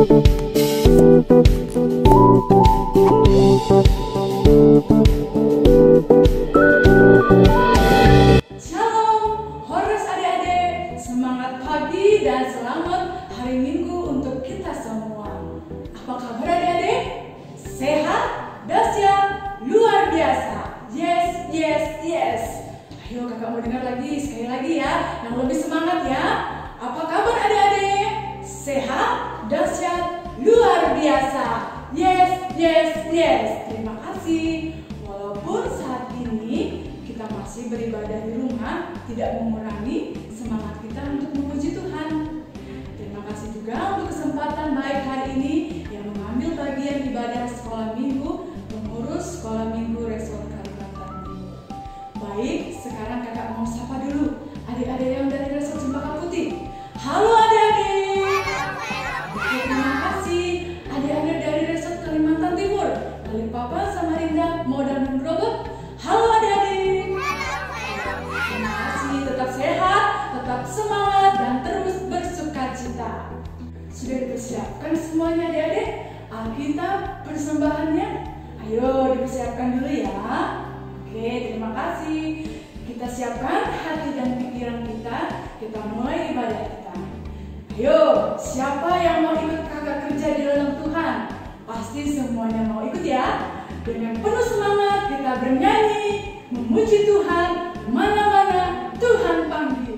Shalom, Horas adik-adik, semangat pagi dan selamat hari Minggu untuk kita semua. Apa kabar adik-adik? Sehat, dahsyat, luar biasa. Yes, yes, yes. Ayo kakak mau dengar lagi, sekali lagi ya, yang lebih semangat ya. Apa kabar adik-adik? Sehat, dahsyat, luar biasa. Yes, yes, yes. Terima kasih. Walaupun saat ini kita masih beribadah di rumah, tidak mengurangi semangat kita untuk memuji Tuhan. Terima kasih juga untuk kesempatan baik hari ini yang mengambil bagian ibadah sekolah minggu, mengurus sekolah minggu Resort Kalimantan Timur. Baik, sekarang kakak mau sapa dulu adik-adik yang dari Resort Cempaka Putih. Halo adik-adik. Terima kasih adik-adik dari Resort Kalimantan Timur, Balikpapan, Samarinda, Moda, dan Grogol. Halo adik-adik. Terima kasih, tetap sehat, tetap semangat, dan terus bersukacita. Sudah dipersiapkan semuanya adik-adik? Alkitab persembahannya? Ayo dipersiapkan dulu ya. Oke, terima kasih. Kita siapkan hati dan pikiran kita mulai ibadah kita. Ayo, siapa yang mau ikut kakak kerja di dalam Tuhan? Pasti semuanya mau ikut ya. Dengan penuh semangat kita bernyanyi, memuji Tuhan, mana-mana Tuhan panggil.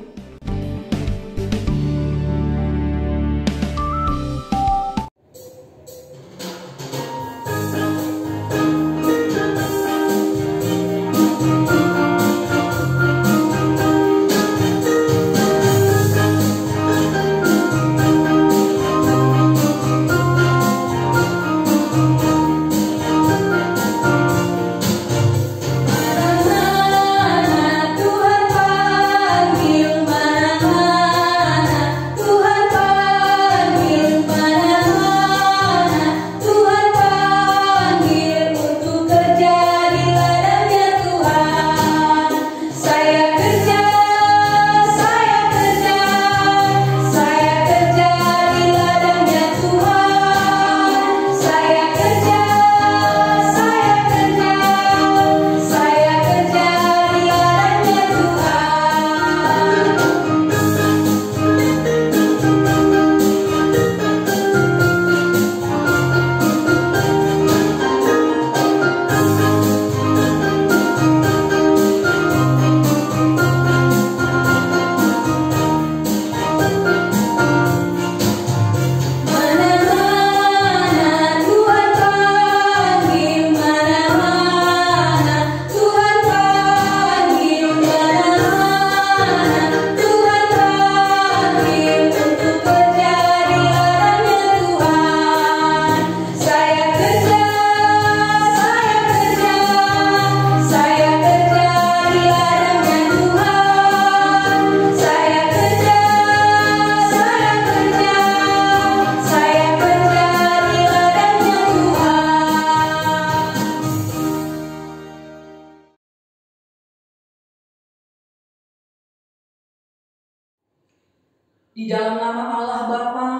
Di dalam nama Allah Bapa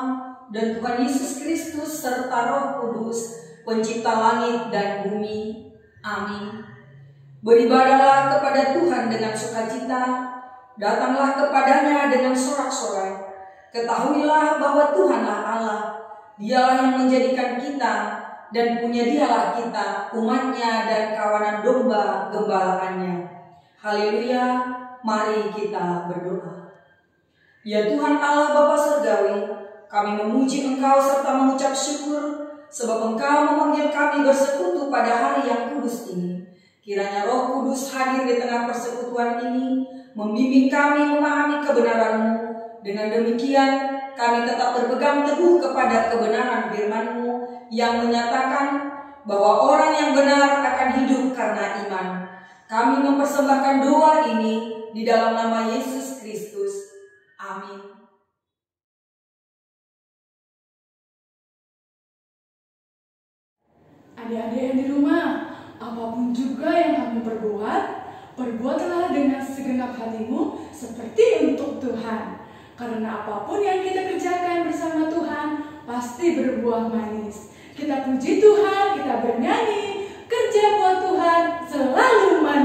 dan Tuhan Yesus Kristus serta Roh Kudus, pencipta langit dan bumi. Amin. Beribadahlah kepada Tuhan dengan sukacita, datanglah kepadanya dengan sorak-sorai. Ketahuilah bahwa Tuhanlah Allah, Dialah yang menjadikan kita, dan punya Dialah kita, umatnya dan kawanan domba gembalaannya. Haleluya, mari kita berdoa. Ya Tuhan Allah Bapa Surgawi, kami memuji Engkau serta mengucap syukur, sebab Engkau memanggil kami bersekutu pada hari yang kudus ini. Kiranya Roh Kudus hadir di tengah persekutuan ini, membimbing kami memahami kebenaran-Mu. Dengan demikian, kami tetap berpegang teguh kepada kebenaran firman-Mu yang menyatakan bahwa orang yang benar akan hidup karena iman. Kami mempersembahkan doa ini di dalam nama Yesus Kristus. Amin. Adik-adik yang di rumah, apapun juga yang kamu perbuat, perbuatlah dengan segenap hatimu seperti untuk Tuhan. Karena apapun yang kita kerjakan bersama Tuhan, pasti pasti berbuah manis. Kita puji Tuhan, kita bernyanyi, kerja buat Tuhan selalu manis.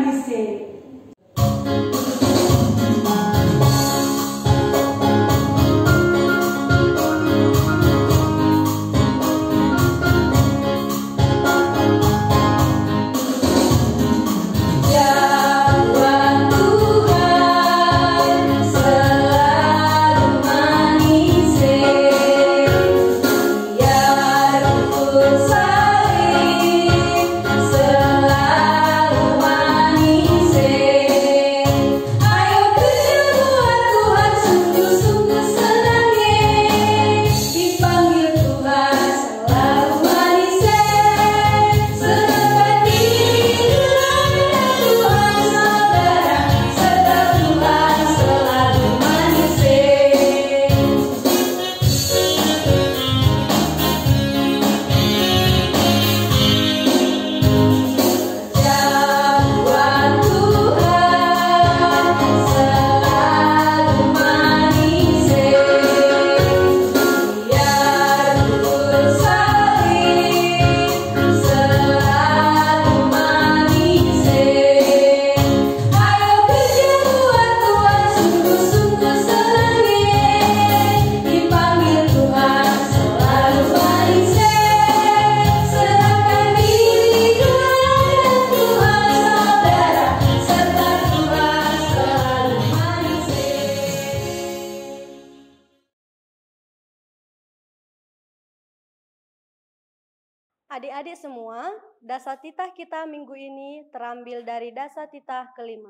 Adik-adik semua, dasar titah kita minggu ini terambil dari dasar titah kelima.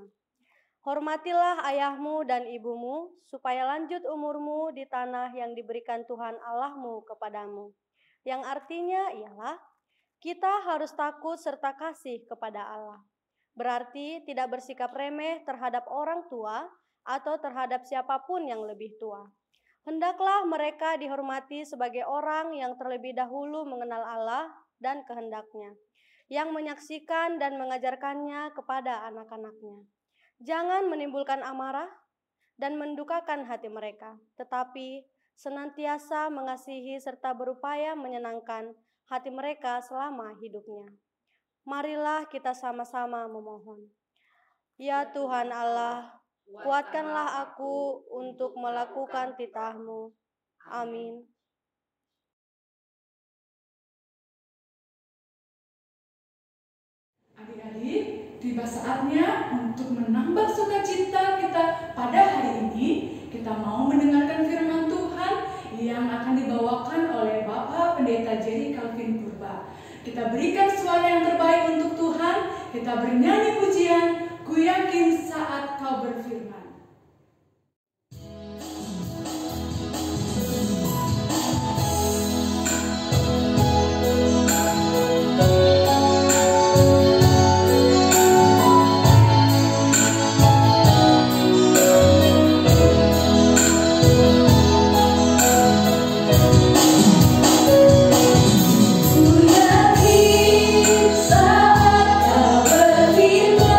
Hormatilah ayahmu dan ibumu, supaya lanjut umurmu di tanah yang diberikan Tuhan Allahmu kepadamu. Yang artinya ialah, kita harus takut serta kasih kepada Allah. Berarti tidak bersikap remeh terhadap orang tua atau terhadap siapapun yang lebih tua. Hendaklah mereka dihormati sebagai orang yang terlebih dahulu mengenal Allah dan kehendaknya, yang menyaksikan dan mengajarkannya kepada anak-anaknya. Jangan menimbulkan amarah dan mendukakan hati mereka, tetapi senantiasa mengasihi serta berupaya menyenangkan hati mereka selama hidupnya. Marilah kita sama-sama memohon. Ya Tuhan Allah, kuatkanlah aku untuk melakukan titah-Mu. Amin. Adik-adik, tiba saatnya untuk menambah sukacita kita pada hari ini. Kita mau mendengarkan firman Tuhan yang akan dibawakan oleh Bapak Pendeta Jerry Calvin Purba. Kita berikan suara yang terbaik untuk Tuhan. Kita bernyanyi pujian, Ku Yakin Saat Kau Berfirman. Saat kau berfirman,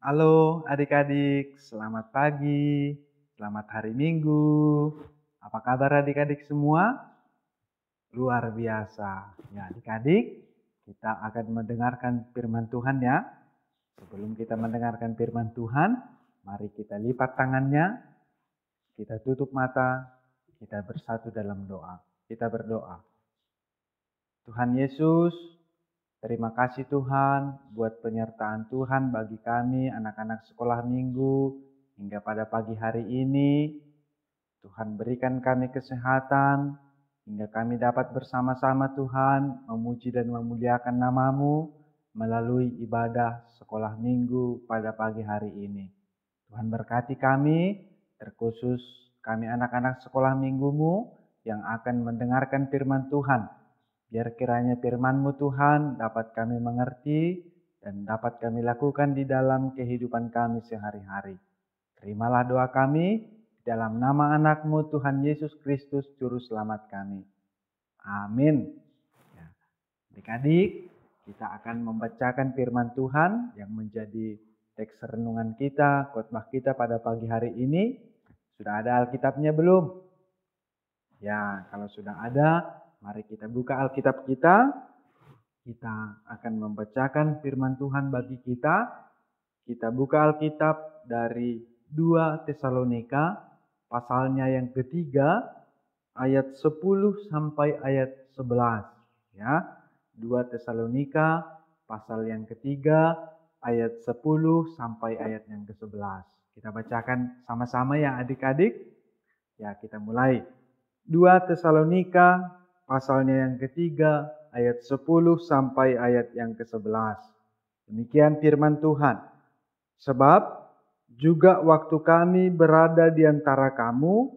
Halo adik-adik, selamat pagi, selamat hari Minggu. Apa kabar adik-adik semua? Luar biasa. Ya adik-adik, kita akan mendengarkan firman Tuhan ya. Sebelum kita mendengarkan firman Tuhan, mari kita lipat tangannya, kita tutup mata, kita bersatu dalam doa. Kita berdoa. Tuhan Yesus, terima kasih Tuhan buat penyertaan Tuhan bagi kami anak-anak sekolah minggu hingga pada pagi hari ini. Tuhan berikan kami kesehatan hingga kami dapat bersama-sama Tuhan memuji dan memuliakan nama-Mu melalui ibadah sekolah minggu pada pagi hari ini. Tuhan berkati kami, terkhusus kami anak-anak sekolah minggu-Mu yang akan mendengarkan firman Tuhan. Biar kiranya firman-Mu Tuhan dapat kami mengerti dan dapat kami lakukan di dalam kehidupan kami sehari-hari. Terimalah doa kami dalam nama anak-Mu Tuhan Yesus Kristus Juru Selamat kami. Amin. Ya. Adik-adik, kita akan membacakan firman Tuhan yang menjadi teks renungan kita, khotbah kita pada pagi hari ini. Sudah ada Alkitabnya belum? Ya, kalau sudah ada, mari kita buka Alkitab kita. Kita akan membacakan firman Tuhan bagi kita. Kita buka Alkitab dari 2 Tesalonika, pasalnya yang ketiga, ayat 10 sampai ayat 11. Ya, 2 Tesalonika, pasal yang ketiga, ayat 10 sampai ayat yang ke-11. Kita bacakan sama-sama ya adik-adik. Ya, kita mulai. 2 Tesalonika, pasalnya yang ketiga, ayat 10 sampai ayat yang ke-11. Demikian firman Tuhan. Sebab juga waktu kami berada di antara kamu,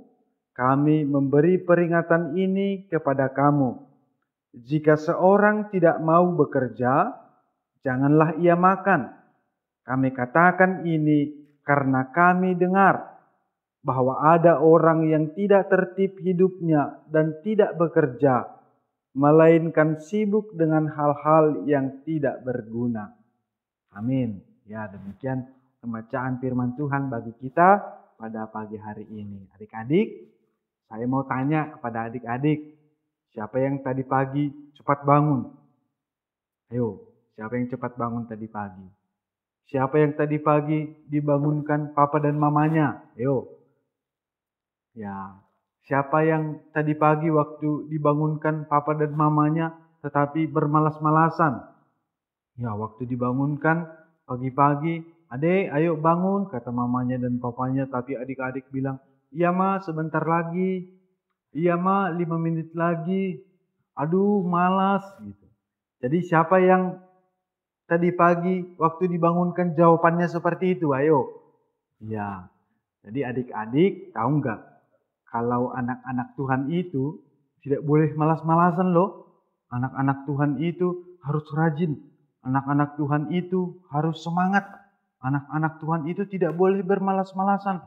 kami memberi peringatan ini kepada kamu. Jika seorang tidak mau bekerja, janganlah ia makan. Kami katakan ini karena kami dengar bahwa ada orang yang tidak tertib hidupnya dan tidak bekerja, melainkan sibuk dengan hal-hal yang tidak berguna. Amin. Ya, demikian pembacaan firman Tuhan bagi kita pada pagi hari ini. Adik-adik, saya mau tanya kepada adik-adik, siapa yang tadi pagi cepat bangun? Ayo, siapa yang cepat bangun tadi pagi? Siapa yang tadi pagi dibangunkan papa dan mamanya? Ayo. Ya, siapa yang tadi pagi waktu dibangunkan papa dan mamanya tetapi bermalas-malasan? Ya, waktu dibangunkan pagi-pagi, "Adek, ayo bangun," kata mamanya dan papanya, tapi adik-adik bilang, "Iya ma, sebentar lagi. Iya ma, 5 menit lagi. Aduh, malas." Gitu. Jadi siapa yang tadi pagi waktu dibangunkan jawabannya seperti itu? Ayo. Ya, jadi adik-adik tahu nggak? Kalau anak-anak Tuhan itu tidak boleh malas-malasan loh. Anak-anak Tuhan itu harus rajin. Anak-anak Tuhan itu harus semangat. Anak-anak Tuhan itu tidak boleh bermalas-malasan.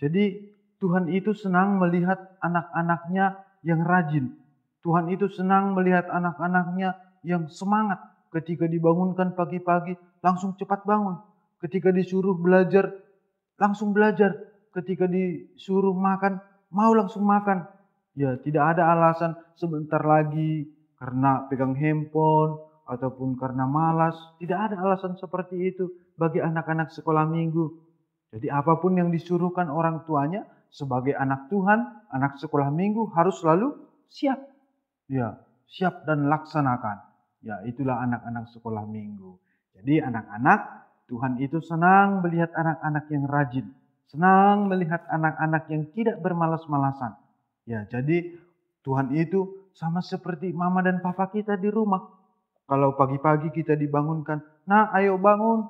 Jadi Tuhan itu senang melihat anak-anaknya yang rajin. Tuhan itu senang melihat anak-anaknya yang semangat. Ketika dibangunkan pagi-pagi langsung cepat bangun. Ketika disuruh belajar langsung belajar. Ketika disuruh makan, mau langsung makan. Ya, tidak ada alasan sebentar lagi karena pegang handphone ataupun karena malas. Tidak ada alasan seperti itu bagi anak-anak sekolah minggu. Jadi apapun yang disuruhkan orang tuanya sebagai anak Tuhan, anak sekolah minggu harus selalu siap. Ya, siap dan laksanakan. Ya, itulah anak-anak sekolah minggu. Jadi anak-anak, Tuhan itu senang melihat anak-anak yang rajin. Senang melihat anak-anak yang tidak bermalas-malasan. Ya, jadi Tuhan itu sama seperti mama dan papa kita di rumah. Kalau pagi-pagi kita dibangunkan, "Nah, ayo bangun."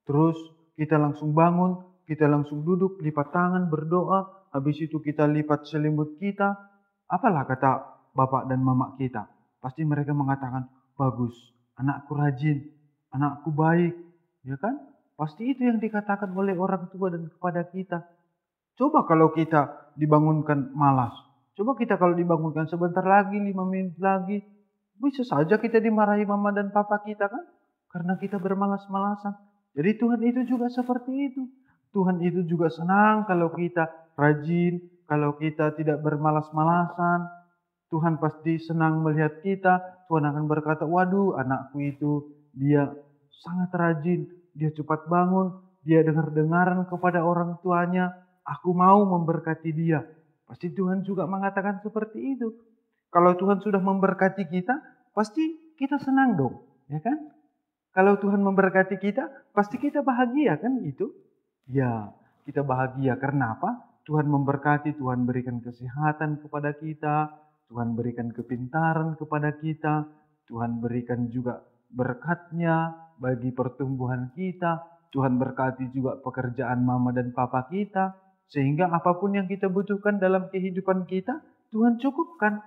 Terus kita langsung bangun, kita langsung duduk, lipat tangan, berdoa. Habis itu kita lipat selimut kita. Apalah kata bapak dan mama kita? Pasti mereka mengatakan, "Bagus, anakku rajin, anakku baik." Ya kan? Pasti itu yang dikatakan oleh orang tua dan kepada kita. Coba kalau kita dibangunkan malas. Coba kita kalau dibangunkan sebentar lagi, 5 menit lagi. Bisa saja kita dimarahi mama dan papa kita kan? Karena kita bermalas-malasan. Jadi Tuhan itu juga seperti itu. Tuhan itu juga senang kalau kita rajin, kalau kita tidak bermalas-malasan. Tuhan pasti senang melihat kita. Tuhan akan berkata, waduh anakku itu dia sangat rajin, dia cepat bangun, dia dengar-dengaran kepada orang tuanya. Aku mau memberkati dia. Pasti Tuhan juga mengatakan seperti itu. Kalau Tuhan sudah memberkati kita, pasti kita senang dong, ya kan? Kalau Tuhan memberkati kita, pasti kita bahagia kan itu? Ya, kita bahagia karena apa? Tuhan memberkati, Tuhan berikan kesehatan kepada kita, Tuhan berikan kepintaran kepada kita, Tuhan berikan juga berkat-Nya bagi pertumbuhan kita, Tuhan berkati juga pekerjaan mama dan papa kita, sehingga apapun yang kita butuhkan dalam kehidupan kita, Tuhan cukupkan.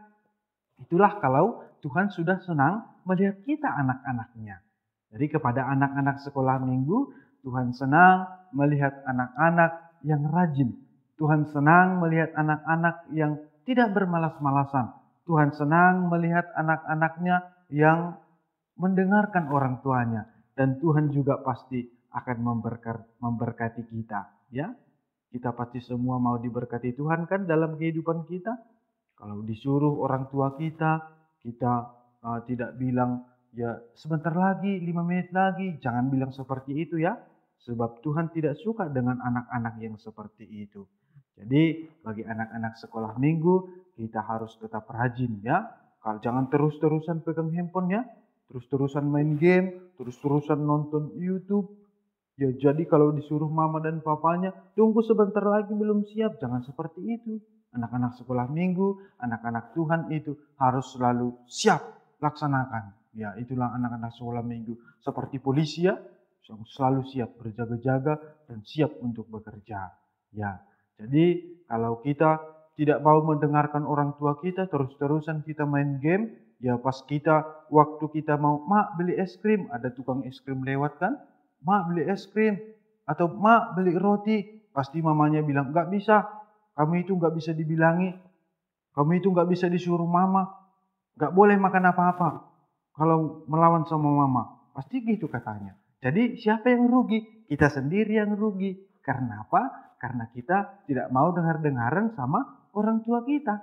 Itulah kalau Tuhan sudah senang melihat kita anak-anak-Nya. Jadi kepada anak-anak sekolah minggu, Tuhan senang melihat anak-anak yang rajin. Tuhan senang melihat anak-anak yang tidak bermalas-malasan. Tuhan senang melihat anak-anaknya yang mendengarkan orang tuanya. Dan Tuhan juga pasti akan memberkati kita. Ya, kita pasti semua mau diberkati Tuhan kan dalam kehidupan kita. Kalau disuruh orang tua kita tidak bilang, ya sebentar lagi, 5 menit lagi. Jangan bilang seperti itu ya. Sebab Tuhan tidak suka dengan anak-anak yang seperti itu. Jadi bagi anak-anak sekolah minggu, kita harus tetap rajin ya. Kalau jangan terus-terusan pegang handphone ya. Terus-terusan main game, terus-terusan nonton YouTube. Ya jadi kalau disuruh mama dan papanya, tunggu sebentar lagi belum siap. Jangan seperti itu. Anak-anak sekolah minggu, anak-anak Tuhan itu harus selalu siap laksanakan. Ya itulah anak-anak sekolah minggu. Seperti polisi ya, selalu siap berjaga-jaga dan siap untuk bekerja. Ya, jadi kalau kita tidak mau mendengarkan orang tua kita, terus-terusan kita main game, ya pas waktu kita mau, mak beli es krim, ada tukang es krim lewat kan, mak beli es krim, atau mak beli roti, pasti mamanya bilang, gak bisa, kamu itu gak bisa dibilangi, kamu itu gak bisa disuruh mama, gak boleh makan apa-apa kalau melawan sama mama, pasti gitu katanya. Jadi siapa yang rugi? Kita sendiri yang rugi. Karena apa? Karena kita tidak mau dengar-dengaran sama orang tua kita.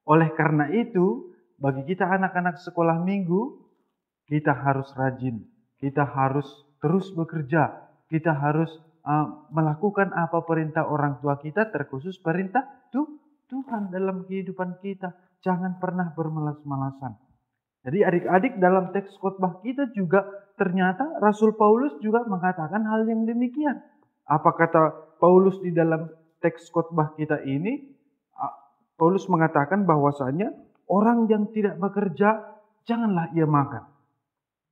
Oleh karena itu, bagi kita anak-anak sekolah minggu, kita harus rajin. Kita harus terus bekerja. Kita harus melakukan apa perintah orang tua kita, terkhusus perintah Tuhan dalam kehidupan kita. Jangan pernah bermalas-malasan. Jadi adik-adik dalam teks khotbah kita juga ternyata Rasul Paulus juga mengatakan hal yang demikian. Apa kata Paulus di dalam teks khotbah kita ini? Paulus mengatakan bahwasanya orang yang tidak bekerja janganlah ia makan.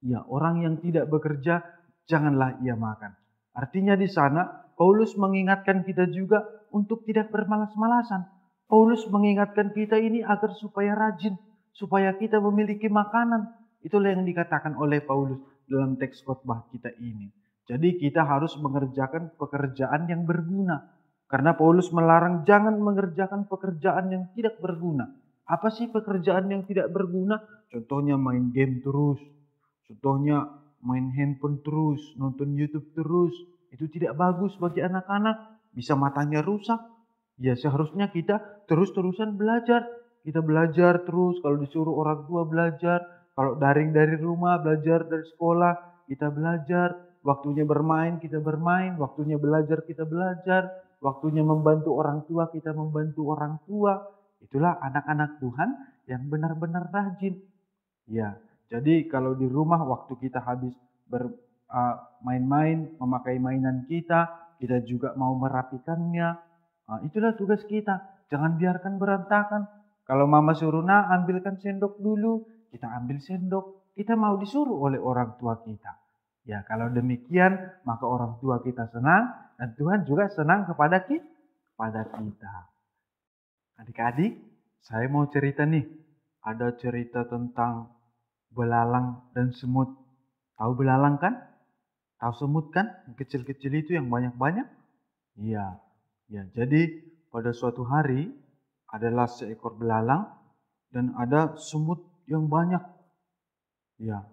Ya, orang yang tidak bekerja janganlah ia makan. Artinya di sana Paulus mengingatkan kita juga untuk tidak bermalas-malasan. Paulus mengingatkan kita ini agar supaya rajin, supaya kita memiliki makanan. Itulah yang dikatakan oleh Paulus dalam teks khotbah kita ini. Jadi kita harus mengerjakan pekerjaan yang berguna. Karena Paulus melarang jangan mengerjakan pekerjaan yang tidak berguna. Apa sih pekerjaan yang tidak berguna? Contohnya main game terus. Contohnya main handphone terus, nonton YouTube terus. Itu tidak bagus bagi anak-anak. Bisa matanya rusak. Ya seharusnya kita terus-terusan belajar. Kita belajar terus, kalau disuruh orang tua belajar, kalau daring dari rumah, belajar dari sekolah, kita belajar, waktunya bermain, kita bermain, waktunya belajar, kita belajar, waktunya membantu orang tua, kita membantu orang tua. Itulah anak-anak Tuhan yang benar-benar rajin. Ya, jadi kalau di rumah waktu kita habis bermain-main, memakai mainan kita juga mau merapikannya. Itulah tugas kita, jangan biarkan berantakan. Kalau mama suruh, ambilkan sendok dulu, kita ambil sendok. Kita mau disuruh oleh orang tua kita. Ya, kalau demikian, maka orang tua kita senang, dan Tuhan juga senang kepada kita. Adik-adik, saya mau cerita nih. Ada cerita tentang belalang dan semut. Tahu belalang kan? Tahu semut kan? Yang kecil-kecil itu yang banyak-banyak? Iya. Ya, jadi pada suatu hari, adalah seekor belalang dan ada semut yang banyak. Ya,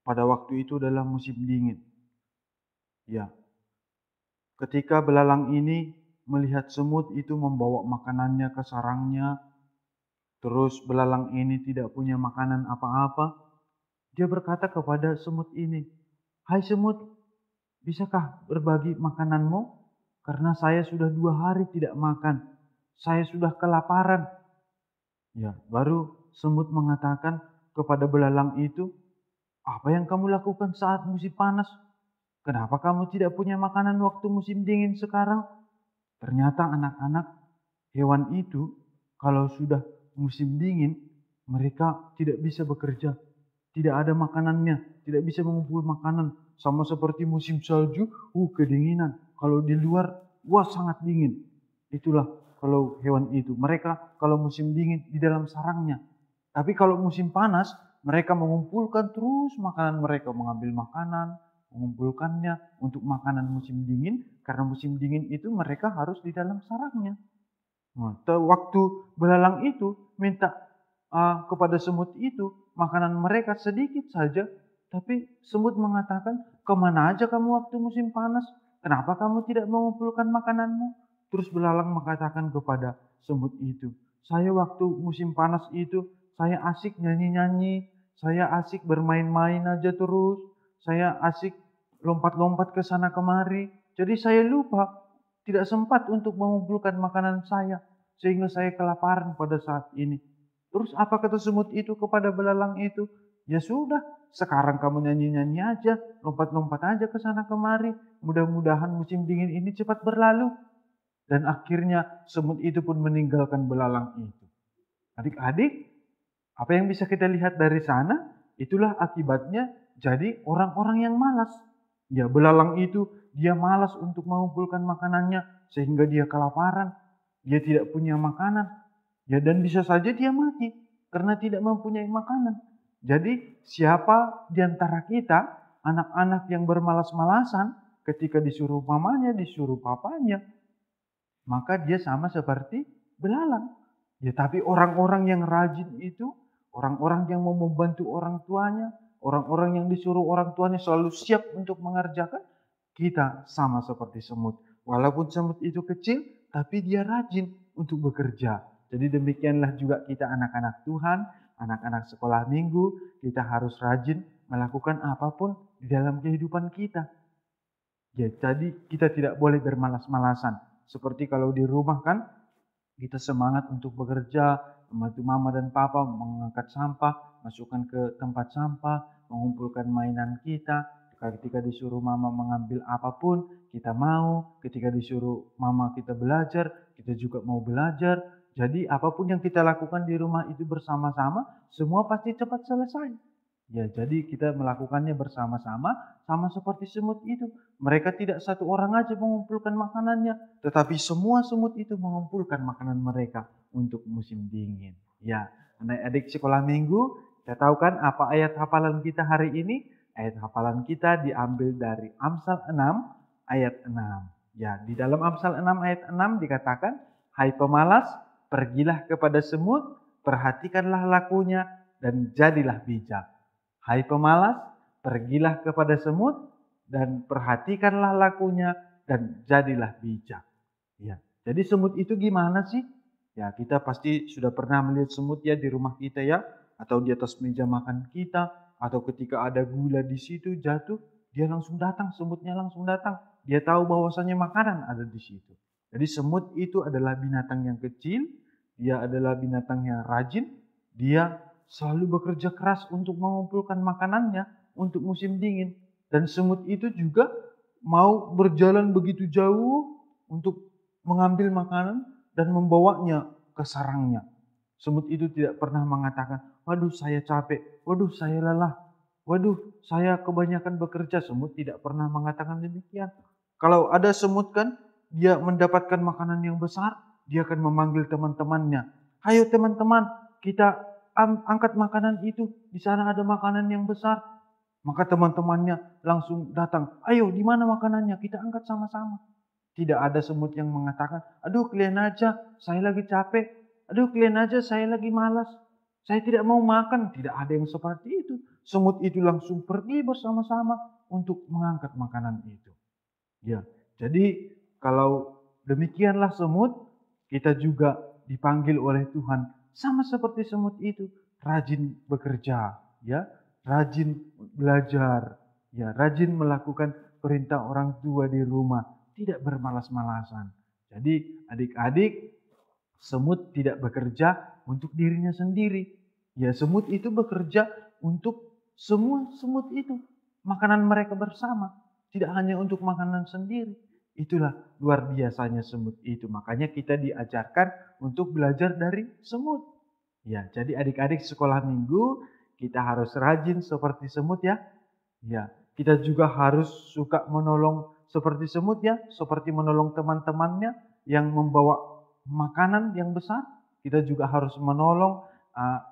pada waktu itu adalah musim dingin. Ya, ketika belalang ini melihat semut itu membawa makanannya ke sarangnya, terus belalang ini tidak punya makanan apa-apa, dia berkata kepada semut ini, "Hai semut, bisakah berbagi makananmu? Karena saya sudah 2 hari tidak makan. Saya sudah kelaparan." Ya, baru semut mengatakan kepada belalang itu, "Apa yang kamu lakukan saat musim panas? Kenapa kamu tidak punya makanan waktu musim dingin sekarang?" Ternyata anak-anak, hewan itu kalau sudah musim dingin, mereka tidak bisa bekerja. Tidak ada makanannya, tidak bisa mengumpul makanan. Sama seperti musim salju, kedinginan. Kalau di luar, sangat dingin. Itulah kalau hewan itu. Mereka kalau musim dingin di dalam sarangnya. Tapi kalau musim panas, mereka mengumpulkan terus makanan mereka. Mengambil makanan, mengumpulkannya untuk makanan musim dingin. Karena musim dingin itu mereka harus di dalam sarangnya. Nah, waktu belalang itu minta kepada semut itu makanan mereka sedikit saja, tapi semut mengatakan, "Kemana aja kamu waktu musim panas? Kenapa kamu tidak mengumpulkan makananmu?" Terus belalang mengatakan kepada semut itu, "Saya waktu musim panas itu, saya asik nyanyi-nyanyi, saya asik bermain-main aja terus, saya asik lompat-lompat ke sana kemari, jadi saya lupa, tidak sempat untuk mengumpulkan makanan saya, sehingga saya kelaparan pada saat ini." Terus apa kata semut itu kepada belalang itu? "Ya sudah, sekarang kamu nyanyi-nyanyi aja, lompat-lompat aja ke sana kemari. Mudah-mudahan musim dingin ini cepat berlalu." Dan akhirnya semut itu pun meninggalkan belalang itu. Adik-adik, apa yang bisa kita lihat dari sana? Itulah akibatnya jadi orang-orang yang malas. Ya, belalang itu dia malas untuk mengumpulkan makanannya sehingga dia kelaparan. Dia tidak punya makanan. Ya, dan bisa saja dia mati karena tidak mempunyai makanan. Jadi siapa di antara kita, anak-anak yang bermalas-malasan, ketika disuruh mamanya, disuruh papanya, maka dia sama seperti belalang. Ya, tapi orang-orang yang rajin itu, orang-orang yang mau membantu orang tuanya, orang-orang yang disuruh orang tuanya selalu siap untuk mengerjakan, kita sama seperti semut. Walaupun semut itu kecil, tapi dia rajin untuk bekerja. Jadi demikianlah juga kita anak-anak Tuhan, anak-anak sekolah minggu, kita harus rajin melakukan apapun di dalam kehidupan kita. Ya, jadi kita tidak boleh bermalas-malasan. Seperti kalau di rumah kan, kita semangat untuk bekerja, membantu mama dan papa mengangkat sampah, masukkan ke tempat sampah, mengumpulkan mainan kita. Ketika disuruh mama mengambil apapun, kita mau. Ketika disuruh mama kita belajar, kita juga mau belajar. Jadi apapun yang kita lakukan di rumah itu bersama-sama, semua pasti cepat selesai. Ya, jadi kita melakukannya bersama-sama, sama seperti semut itu. Mereka tidak satu orang aja mengumpulkan makanannya, tetapi semua semut itu mengumpulkan makanan mereka untuk musim dingin. Ya, adik-adik sekolah minggu, kita tahu kan apa ayat hafalan kita hari ini? Ayat hafalan kita diambil dari Amsal 6 ayat 6. Ya, di dalam Amsal 6 ayat 6 dikatakan, "Hai pemalas, pergilah kepada semut, perhatikanlah lakunya dan jadilah bijak." Hai pemalas, pergilah kepada semut dan perhatikanlah lakunya dan jadilah bijak. Ya, jadi semut itu gimana sih? Ya, kita pasti sudah pernah melihat semut ya di rumah kita ya, atau di atas meja makan kita, atau ketika ada gula di situ jatuh, dia langsung datang, semutnya langsung datang. Dia tahu bahwasannya makanan ada di situ. Jadi semut itu adalah binatang yang kecil, dia adalah binatang yang rajin, dia selalu bekerja keras untuk mengumpulkan makanannya untuk musim dingin. Dan semut itu juga mau berjalan begitu jauh untuk mengambil makanan dan membawanya ke sarangnya. Semut itu tidak pernah mengatakan, "Waduh saya capek, waduh saya lelah, waduh saya kebanyakan bekerja." Semut tidak pernah mengatakan demikian. Kalau ada semut kan, dia mendapatkan makanan yang besar, dia akan memanggil teman-temannya. "Ayo teman-teman, kita angkat makanan itu, di sana ada makanan yang besar." Maka teman-temannya langsung datang, "Ayo, di mana makanannya? Kita angkat sama-sama." Tidak ada semut yang mengatakan, "Aduh kalian aja, saya lagi capek. Aduh kalian aja, saya lagi malas. Saya tidak mau makan." Tidak ada yang seperti itu. Semut itu langsung pergi bersama-sama untuk mengangkat makanan itu. Ya, jadi kalau demikianlah semut, kita juga dipanggil oleh Tuhan sama seperti semut itu, rajin bekerja, ya, rajin belajar, ya, rajin melakukan perintah orang tua di rumah, tidak bermalas-malasan. Jadi adik-adik, semut tidak bekerja untuk dirinya sendiri. Ya, semut itu bekerja untuk semua semut itu. Makanan mereka bersama. Tidak hanya untuk makanan sendiri. Itulah luar biasanya semut itu. Makanya kita diajarkan untuk belajar dari semut. Ya, jadi adik-adik sekolah minggu kita harus rajin seperti semut ya. Ya, kita juga harus suka menolong seperti semut ya, seperti menolong teman-temannya yang membawa makanan yang besar. Kita juga harus menolong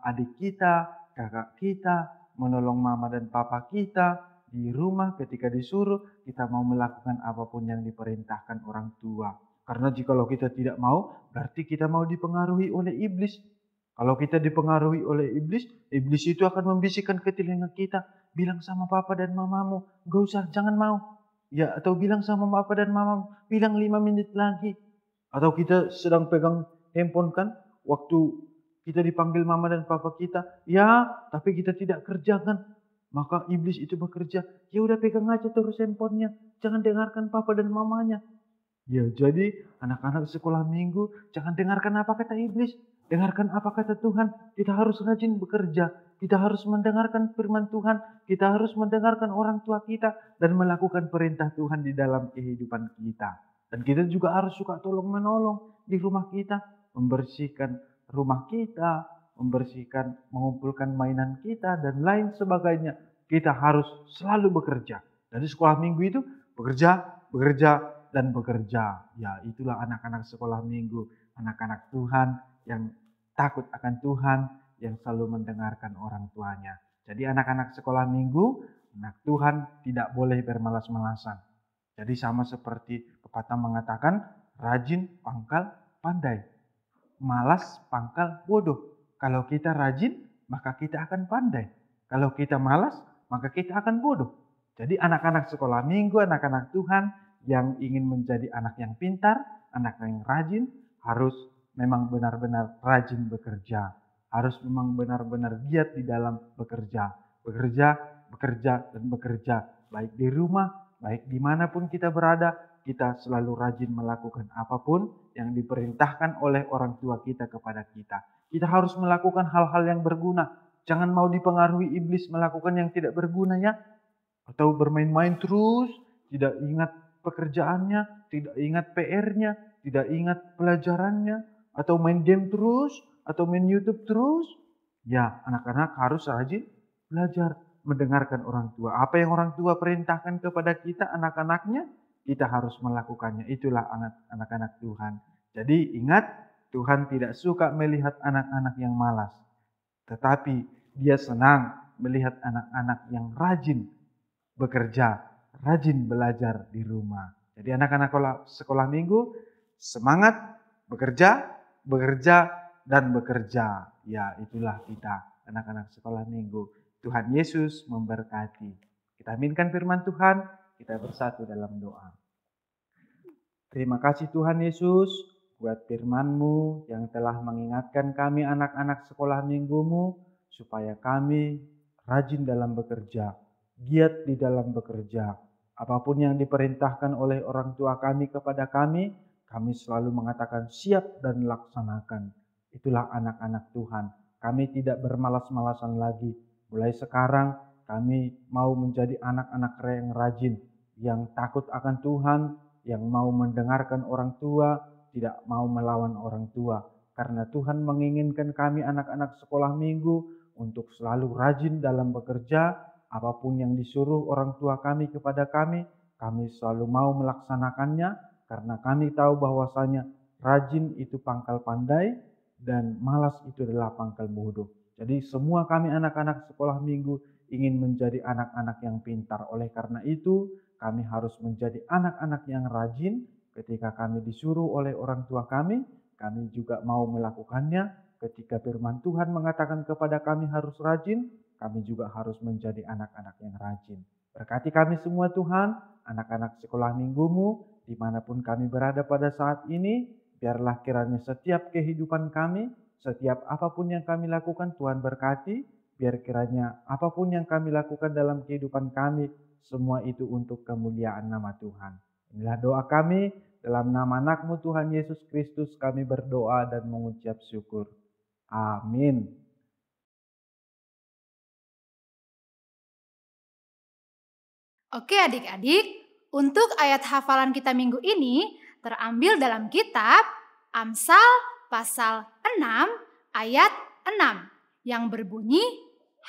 adik kita, kakak kita, menolong mama dan papa kita di rumah ketika disuruh kita mau melakukan apapun yang diperintahkan orang tua. Karena jikalau kita tidak mau, berarti kita mau dipengaruhi oleh iblis. Kalau kita dipengaruhi oleh iblis, iblis itu akan membisikkan ke telinga kita, bilang sama papa dan mamamu, gak usah, jangan mau. Ya, atau bilang sama papa dan mamamu, bilang 5 menit lagi. Atau kita sedang pegang handphone kan, waktu kita dipanggil mama dan papa kita, ya, tapi kita tidak kerjakan. Maka iblis itu bekerja, ya udah pegang aja terus handphonenya, jangan dengarkan papa dan mamanya. Ya, jadi anak-anak sekolah minggu jangan dengarkan apa kata iblis, dengarkan apa kata Tuhan. Kita harus rajin bekerja, kita harus mendengarkan firman Tuhan, kita harus mendengarkan orang tua kita dan melakukan perintah Tuhan di dalam kehidupan kita. Dan kita juga harus suka tolong-menolong di rumah kita, membersihkan rumah kita, membersihkan, mengumpulkan mainan kita dan lain sebagainya. Kita harus selalu bekerja. Jadi sekolah minggu itu bekerja, dan bekerja. Ya, itulah anak-anak sekolah minggu, anak-anak Tuhan yang takut akan Tuhan, yang selalu mendengarkan orang tuanya. Jadi anak-anak sekolah minggu, anak Tuhan tidak boleh bermalas-malasan. Jadi sama seperti pepatah mengatakan, rajin pangkal pandai, malas pangkal bodoh. Kalau kita rajin, maka kita akan pandai. Kalau kita malas, maka kita akan bodoh. Jadi anak-anak sekolah minggu, anak-anak Tuhan yang ingin menjadi anak yang pintar, anak yang rajin, harus memang benar-benar rajin bekerja. Harus memang benar-benar giat di dalam bekerja. Bekerja, dan bekerja. Baik di rumah, baik dimanapun kita berada, kita selalu rajin melakukan apapun yang diperintahkan oleh orang tua kita kepada kita. Kita harus melakukan hal-hal yang berguna. Jangan mau dipengaruhi iblis melakukan yang tidak berguna ya. Atau bermain-main terus, tidak ingat pekerjaannya, tidak ingat PR-nya, tidak ingat pelajarannya, atau main game terus, atau main YouTube terus. Ya, anak-anak harus rajin belajar, mendengarkan orang tua. Apa yang orang tua perintahkan kepada kita, anak-anaknya, kita harus melakukannya. Itulah anak-anak Tuhan. Jadi ingat, Tuhan tidak suka melihat anak-anak yang malas. Tetapi Dia senang melihat anak-anak yang rajin bekerja, rajin belajar di rumah. Jadi anak-anak sekolah minggu semangat bekerja, dan bekerja. Ya, itulah kita anak-anak sekolah minggu. Tuhan Yesus memberkati. Kita aminkan firman Tuhan, kita bersatu dalam doa. Terima kasih Tuhan Yesus buat firman-Mu yang telah mengingatkan kami anak-anak sekolah minggu-Mu supaya kami rajin dalam bekerja, giat di dalam bekerja. Apapun yang diperintahkan oleh orang tua kami kepada kami selalu mengatakan siap dan laksanakan. Itulah anak-anak Tuhan. Kami tidak bermalas-malasan lagi. Mulai sekarang kami mau menjadi anak-anak yang rajin, yang takut akan Tuhan, yang mau mendengarkan orang tua, tidak mau melawan orang tua. Karena Tuhan menginginkan kami anak-anak sekolah minggu untuk selalu rajin dalam bekerja. Apapun yang disuruh orang tua kami kepada kami selalu mau melaksanakannya. Karena kami tahu bahwasanya rajin itu pangkal pandai dan malas itu adalah pangkal bodoh. Jadi semua kami anak-anak sekolah minggu ingin menjadi anak-anak yang pintar. Oleh karena itu kami harus menjadi anak-anak yang rajin. Ketika kami disuruh oleh orang tua kami juga mau melakukannya. Ketika firman Tuhan mengatakan kepada kami harus rajin, kami juga harus menjadi anak-anak yang rajin. Berkati kami semua Tuhan, anak-anak sekolah minggumu, dimanapun kami berada pada saat ini. Biarlah kiranya setiap kehidupan kami, setiap apapun yang kami lakukan Tuhan berkati. Biar kiranya apapun yang kami lakukan dalam kehidupan kami, semua itu untuk kemuliaan nama Tuhan. Inilah doa kami, dalam nama anak-Mu Tuhan Yesus Kristus kami berdoa dan mengucap syukur. Amin. Oke adik-adik, untuk ayat hafalan kita minggu ini terambil dalam kitab Amsal pasal 6 ayat 6 yang berbunyi,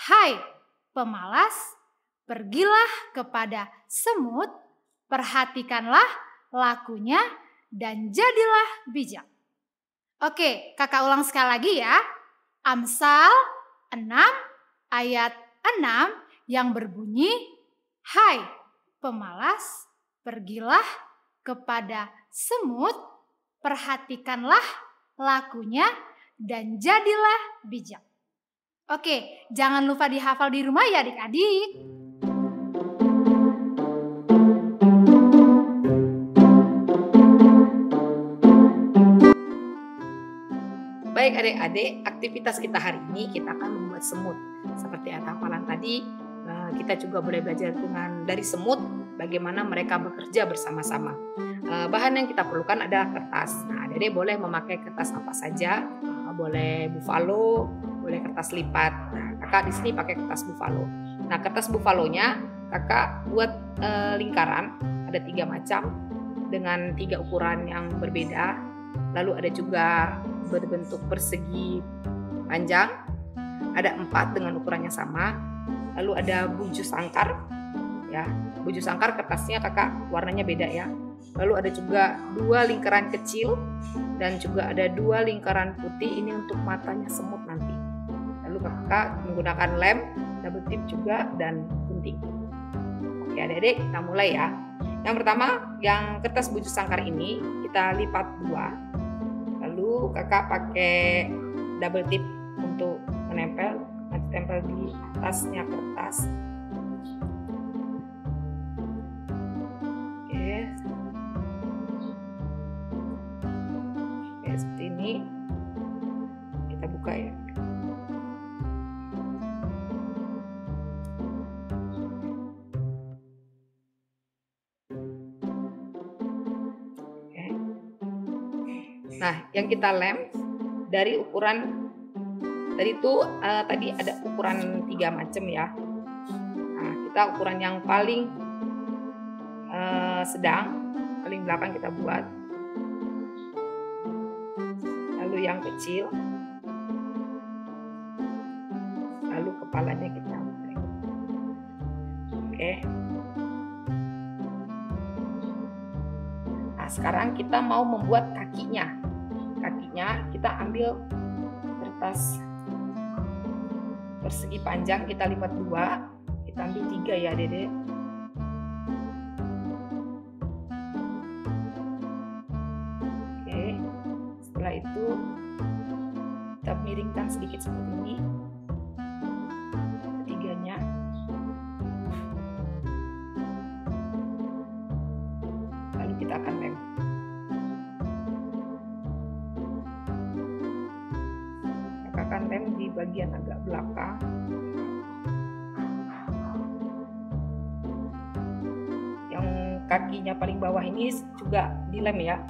"Hai pemalas, pergilah kepada semut, perhatikanlah lakunya dan jadilah bijak." Oke, kakak ulang sekali lagi ya. Amsal 6 ayat 6 yang berbunyi, "Hai pemalas, pergilah kepada semut, perhatikanlah lakunya dan jadilah bijak." Oke, jangan lupa dihafal di rumah ya adik-adik. Baik adik-adik, aktivitas kita hari ini kita akan membuat semut. Seperti ayat hafalan tadi, kita juga boleh belajar dari semut bagaimana mereka bekerja bersama-sama. Bahan yang kita perlukan adalah kertas. Nah, adik-adik boleh memakai kertas apa saja, boleh buffalo, boleh kertas lipat. Nah, kakak di sini pakai kertas buffalo. Nah, kertas buffalonya kakak buat lingkaran, ada 3 macam dengan 3 ukuran yang berbeda. Lalu ada juga berbentuk persegi panjang, ada 4 dengan ukurannya sama. Lalu ada buju sangkar, ya. Buju sangkar kertasnya kakak warnanya beda ya. Lalu ada juga 2 lingkaran kecil dan juga ada 2 lingkaran putih, ini untuk matanya semut nanti. Lalu kakak menggunakan lem, double tip juga dan gunting. Oke adik-adik, kita mulai ya. Yang pertama, yang kertas buju sangkar ini kita lipat 2. Lalu kakak pakai double tip untuk menempel, nanti tempel di atasnya kertas. Oke, seperti ini. Kita buka ya. Oke. Nah, yang kita lem dari ukuran tadi itu tadi ada ukuran 3 macam ya. Nah, kita ukuran yang paling sedang, paling belakang kita buat. Lalu yang kecil. Lalu kepalanya kita buat. Oke. Nah, sekarang kita mau membuat kakinya. Kakinya kita ambil kertas persegi panjang, kita lipat 2, kita ambil 3 ya Dede. Oke, setelah itu kita miringkan sedikit seperti ini ketiganya. Lalu kita akan lem. Akan lem di bagian agak belakang. Yang kakinya paling bawah ini juga dilem ya.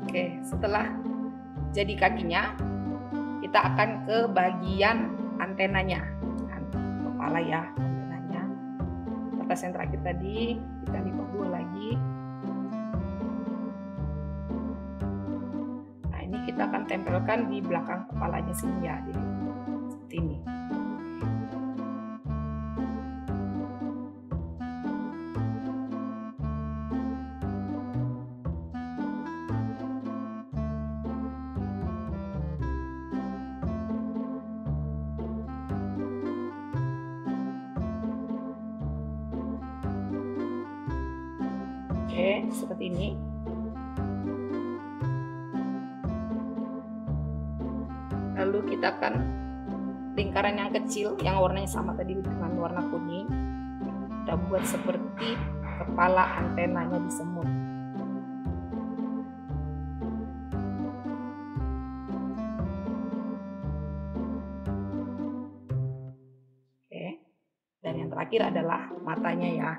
Oke, setelah jadi kakinya, kita akan ke bagian antenanya, kepala ya, antenanya. Kertas yang terakhir tadi kita lipat 2 lagi. Nah, kita akan tempelkan di belakang kepalanya sini ya, jadi seperti ini. Oke, seperti ini. Lalu kita akan lingkaran yang kecil yang warnanya sama tadi dengan warna kuning, kita buat seperti kepala antenanya di semut. Oke, dan yang terakhir adalah matanya ya.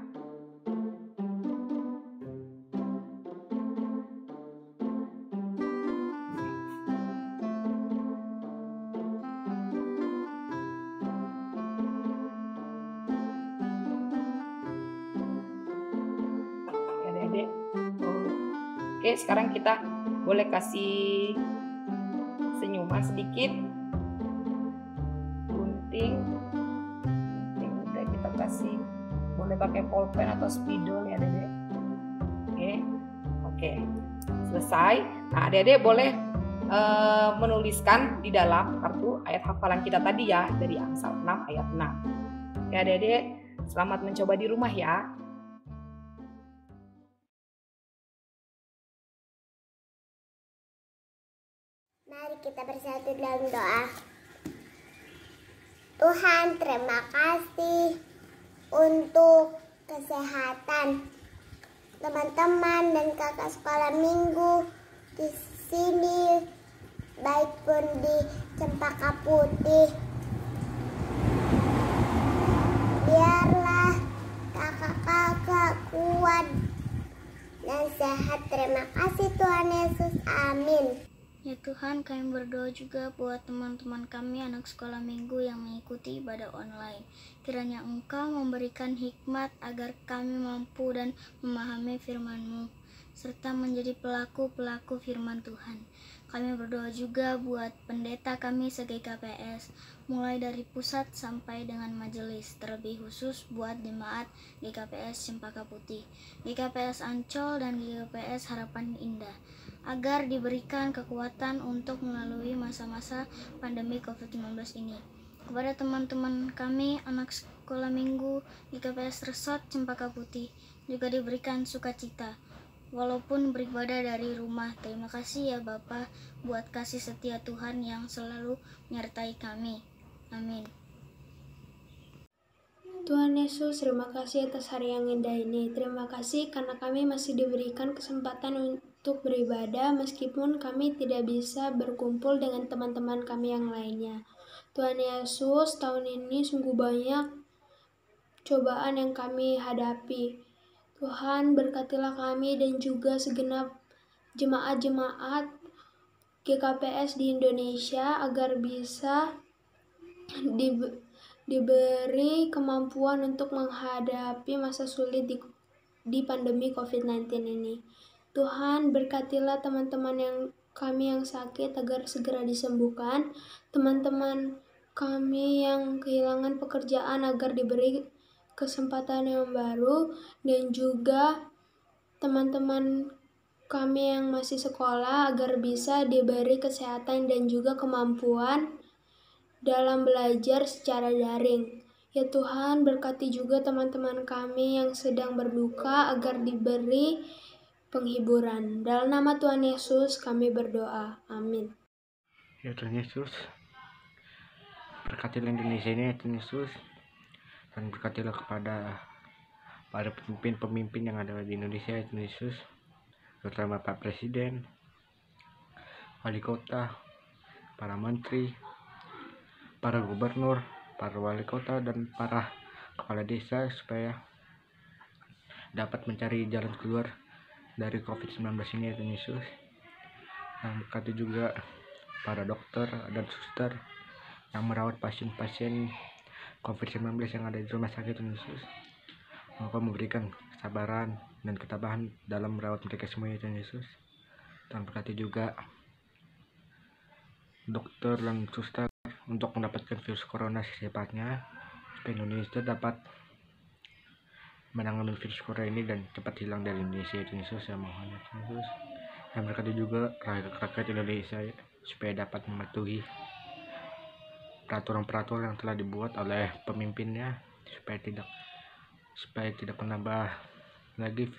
Oke, sekarang kita boleh kasih senyuman sedikit. Gunting udah kita kasih. Boleh pakai pulpen atau spidol ya Dede. Oke, selesai. Nah, Dede boleh menuliskan di dalam kartu ayat hafalan kita tadi ya, dari Amsal 6 ayat 6. Ya Dede, selamat mencoba di rumah ya. Mari kita bersatu dalam doa. Tuhan, terima kasih untuk kesehatan teman-teman dan kakak sekolah minggu di sini, baik pun di Cempaka Putih. Biarlah kakak-kakak kuat dan sehat. Terima kasih Tuhan Yesus. Amin. Ya Tuhan, kami berdoa juga buat teman-teman kami anak sekolah minggu yang mengikuti ibadah online. Kiranya Engkau memberikan hikmat agar kami mampu dan memahami firman-Mu, serta menjadi pelaku-pelaku firman Tuhan. Kami berdoa juga buat pendeta kami se-GKPS, mulai dari pusat sampai dengan majelis, terlebih khusus buat jemaat GKPS Cempaka Putih, GKPS Ancol, dan GKPS Harapan Indah, agar diberikan kekuatan untuk melalui masa-masa pandemi COVID-19 ini. Kepada teman-teman kami, anak sekolah minggu GKPS Resort Cempaka Putih, juga diberikan sukacita, walaupun beribadah dari rumah. Terima kasih ya Bapa, buat kasih setia Tuhan yang selalu menyertai kami. Amin. Tuhan Yesus, terima kasih atas hari yang indah ini. Terima kasih karena kami masih diberikan kesempatan untuk beribadah meskipun kami tidak bisa berkumpul dengan teman-teman kami yang lainnya. Tuhan Yesus, tahun ini sungguh banyak cobaan yang kami hadapi. Tuhan, berkatilah kami dan juga segenap jemaat-jemaat GKPS di Indonesia agar bisa diberi kemampuan untuk menghadapi masa sulit di pandemi COVID-19 ini. Tuhan, berkatilah teman-teman kami yang sakit agar segera disembuhkan, teman-teman kami yang kehilangan pekerjaan agar diberi kesempatan yang baru, dan juga teman-teman kami yang masih sekolah agar bisa diberi kesehatan dan juga kemampuan dalam belajar secara daring. Ya Tuhan, berkati juga teman-teman kami yang sedang berduka agar diberi penghiburan. Dalam nama Tuhan Yesus kami berdoa. Amin. Ya Tuhan Yesus, berkatilah Indonesia ini ya Tuhan Yesus, dan berkatilah kepada para pemimpin-pemimpin yang ada di Indonesia ya Tuhan Yesus, terutama Pak Presiden, Wali Kota, para menteri, para gubernur, para wali kota, dan para kepala desa, supaya dapat mencari jalan keluar dari COVID-19 ini ya Tuhan Yesus. Dan berkati juga para dokter dan suster yang merawat pasien-pasien COVID-19 yang ada di rumah sakit Tuhan Yesus. Engkau memberikan kesabaran dan ketabahan dalam merawat mereka semua ya Tuhan Yesus. Dan berkati juga dokter dan suster untuk mendapatkan virus corona secepatnya, supaya Indonesia dapat menangani virus corona ini dan cepat hilang dari Indonesia. Tuhan Yesus, ya mohon ya Tuhan Yesus. Dan berkati juga rakyat Indonesia supaya dapat mematuhi peraturan-peraturan yang telah dibuat oleh pemimpinnya, supaya tidak menambah lagi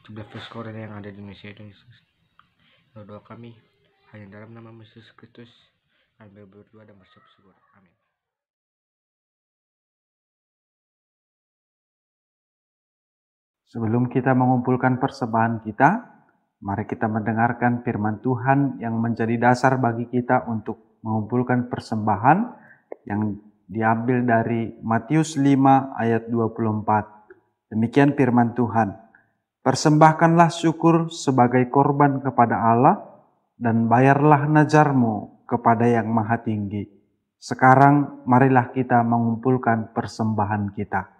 jumlah virus corona yang ada di Indonesia. Tuhan Yesus, doa kami hanya dalam nama Yesus Kristus kami berdoa dan bersyukur. Amin. Sebelum kita mengumpulkan persembahan kita, mari kita mendengarkan firman Tuhan yang menjadi dasar bagi kita untuk mengumpulkan persembahan yang diambil dari Matius 5 ayat 24. Demikian firman Tuhan. Persembahkanlah syukur sebagai korban kepada Allah dan bayarlah najarmu kepada Yang Maha Tinggi. Sekarang marilah kita mengumpulkan persembahan kita.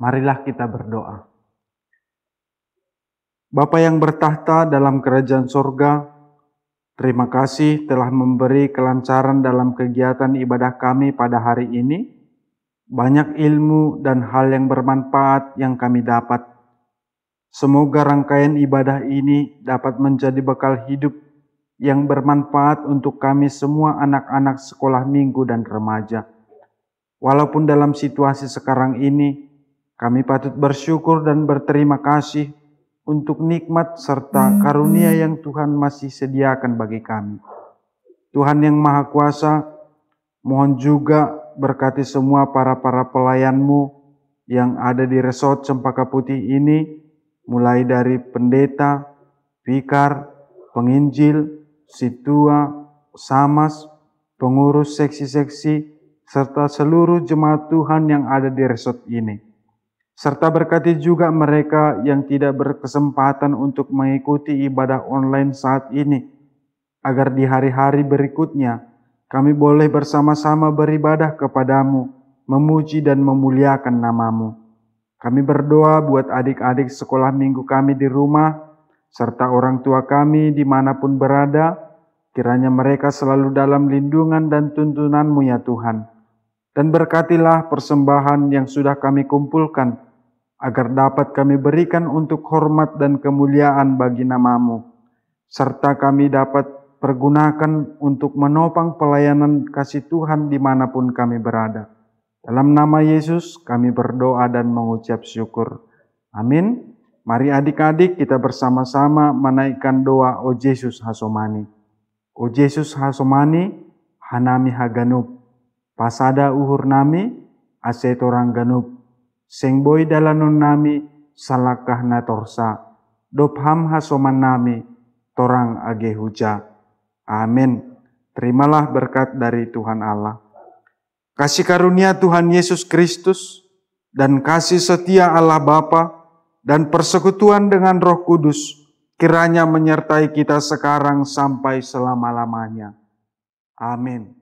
Marilah kita berdoa. Bapa yang bertahta dalam kerajaan sorga, terima kasih telah memberi kelancaran dalam kegiatan ibadah kami pada hari ini. Banyak ilmu dan hal yang bermanfaat yang kami dapat. Semoga rangkaian ibadah ini dapat menjadi bekal hidup yang bermanfaat untuk kami semua anak-anak sekolah minggu dan remaja. Walaupun dalam situasi sekarang ini, kami patut bersyukur dan berterima kasih untuk nikmat serta karunia yang Tuhan masih sediakan bagi kami. Tuhan yang Maha Kuasa, mohon juga berkati semua para pelayan-Mu yang ada di Resort Cempaka Putih ini, mulai dari pendeta, vikar, penginjil, situa, samas, pengurus seksi-seksi, serta seluruh jemaat Tuhan yang ada di resort ini. Serta berkati juga mereka yang tidak berkesempatan untuk mengikuti ibadah online saat ini, agar di hari-hari berikutnya kami boleh bersama-sama beribadah kepadamu, memuji dan memuliakan namamu. Kami berdoa buat adik-adik sekolah minggu kami di rumah, serta orang tua kami dimanapun berada, kiranya mereka selalu dalam lindungan dan tuntunanmu ya Tuhan. Dan berkatilah persembahan yang sudah kami kumpulkan, agar dapat kami berikan untuk hormat dan kemuliaan bagi namamu, serta kami dapat pergunakan untuk menopang pelayanan kasih Tuhan dimanapun kami berada. Dalam nama Yesus kami berdoa dan mengucap syukur. Amin. Mari adik-adik kita bersama-sama menaikkan doa O Yesus Hasomani. O Yesus Hasomani, hanami haganub, pasada uhur nami, asetorang ganub. Seng boy dalanon nami salakah na torsa, dopham hasoman nami torang age huja. Amin. Terimalah berkat dari Tuhan Allah. Kasih karunia Tuhan Yesus Kristus dan kasih setia Allah Bapa dan persekutuan dengan Roh Kudus kiranya menyertai kita sekarang sampai selama-lamanya. Amin.